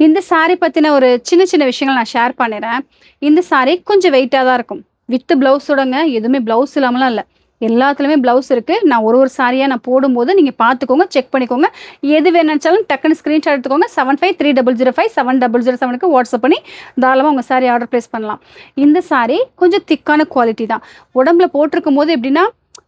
இந்த சாரி பத்தின ஒரு சின்ன சின்ன விஷயங்கள் நான் ஷேர் பண்ணிறேன். இந்த சாரி கொஞ்சம் வெயிட்டா தான் இருக்கும். வித் பிளவுஸோடங்க. எதுவுமே பிளவுஸ் இல்லாமலாம் இல்ல. எல்லாத்துலயுமே பிளவுஸ் இருக்கு. நான் ஒரு ஒரு சாரியா நான் போடும்போது நீங்க பார்த்துக்கோங்க, செக் பண்ணிக்கோங்க. எது வேணும்னாலும் டக்குனு ஸ்கிரீன்ஷாட் எடுத்துக்கோங்க. 7530057007க்கு வாட்ஸ்அப் பண்ணி தாராளமா உங்க சாரி ஆர்டர் பிளேஸ் பண்ணலாம். இந்த சாரி கொஞ்சம் திக்கான குவாலிட்டி தான். உடம்புல போட்டிருக்கும்போது எப்படின்னா,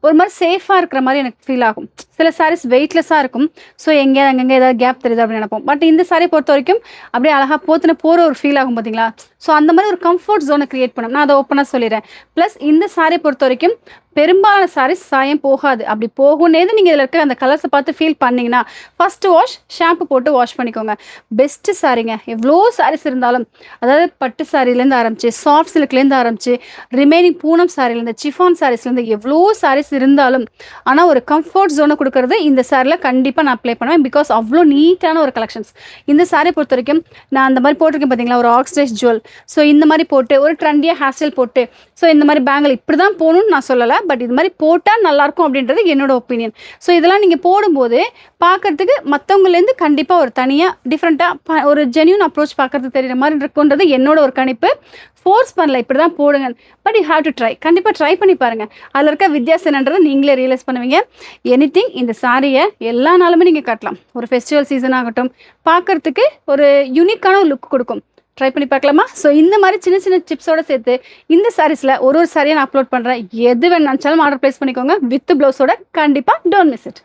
ஒரு மாரி சேஃபா இருக்கிற மாரி எனக்கு ஃபீல் ஆகும். சில சாரீஸ் வெயிட்லெஸ்ஸா இருக்கும். ஸோ எங்கேயாவது அங்கங்க ஏதாவது கேப் தெரியுது அப்படின்னு நெனைப்போம். பட் இந்த சாரிய பொறுத்தவரைக்கும் அப்படியே அழகா போத்துன போற ஒரு ஃபீல் ஆகும் பார்த்தீங்களா? ஸோ அந்த மாரி ஒரு கம்ஃபோர்ட் ஜோன கிரியேட் பண்ணும். நான் அத ஓப்பனா சொல்லிர்றேன். பிளஸ் இந்த சாரிய பொறுத்தவரைக்கும் பெரும்பாலான சாரீஸ் சாயம் போகாது. அப்படி போகும்னேது நீங்க இதுல இருக்க அந்த கலர்ஸ பார்த்து ஃபீல் பண்ணீங்கன்னா, ஃபர்ஸ்ட் வாஷ் ஷாம்பு போட்டு வாஷ் பண்ணிக்கோங்க. பெஸ்ட் சாரீங்க. எவ்ளோ சாரீஸ் இருந்தாலும், அதாவது பட்டு சாரிலேருந்து ஆரம்பிச்சு, சாஃப்ட் சில்க்லேருந்து ஆரம்பிச்சு, ரிமைனிங் பூனம் சாரிலேருந்து, சிஃபான் சாரீஸ்லேருந்து எவ்ளோ சாரீஸ் இருந்தாலும், ஆனா ஒரு கம்ஃபோர்ட் ஜோன குடுக்குறது இந்த சாரில கண்டிப்பா நான் அப்ளை பண்ணுவேன். பிகாஸ் அவ்ளோ நீட்டான ஒரு கலெக்ஷன்ஸ். இந்த சாரிய பொறுத்தவரைக்கும் நான் அந்த மாரி போட்டிருக்கேன் பார்த்தீங்களா, ஒரு ஆக்சிடைஸ் ஜுவல். ஸோ இந்த மாரி போட்டு, ஒரு ட்ரெண்டியா ஹேர் ஸ்டைல் போட்டு, ஸோ இந்த மாரி பேங்கிள் இப்படி தான் போகணும்னு நான் சொல்லல. பட் இது மாரி போட்டா நல்லாயிருக்கும் அப்படின்றது என்னோட ஒப்பீனியன். ஸோ இதெல்லாம் நீங்க போடும்போது பார்க்கறதுக்கு மத்தவங்கலேருந்து கண்டிப்பா ஒரு தனியா டிஃப்ரெண்ட்டா ஒரு ஜென்யூன் அப்ரோச் பார்க்கறதுக்கு தெரியிற மாரி இருக்குன்றது என்னோட ஒரு கணிப்பு. ஃபோர்ஸ் பண்ணல இப்படி தான் போடுங்க. But you have to try. கண்டிப்பா ட்ரை பண்ணி பாருங்க. அதில இருக்க வித்தியாசம் என்னன்றத நீங்களே ரியலைஸ் பண்ணுவீங்க. எனிதிங் இந்த சாரிய எல்லா நாளுமே நீங்க கட்டலாம். ஒரு ஃபெஸ்டிவல் சீசன் ஆகட்டும், பார்க்கறதுக்கு ஒரு யூனிக்கான ஒரு லுக் குடுக்கும். ட்ரை பண்ணி பார்க்கலாமா? ஸோ இந்த மாரி சின்ன சின்ன டிப்ஸோட சேர்த்து இந்த சாரீஸ்ல ஒரு ஒரு சாரியா நான் அப்லோட் பண்றேன். எது வேணும்னாலும் ஆர்டர் பிளேஸ் பண்ணிக்கோங்க. வித் பிளவுஸோட கண்டிப்பா டோன்ட் மிஸ் இட்.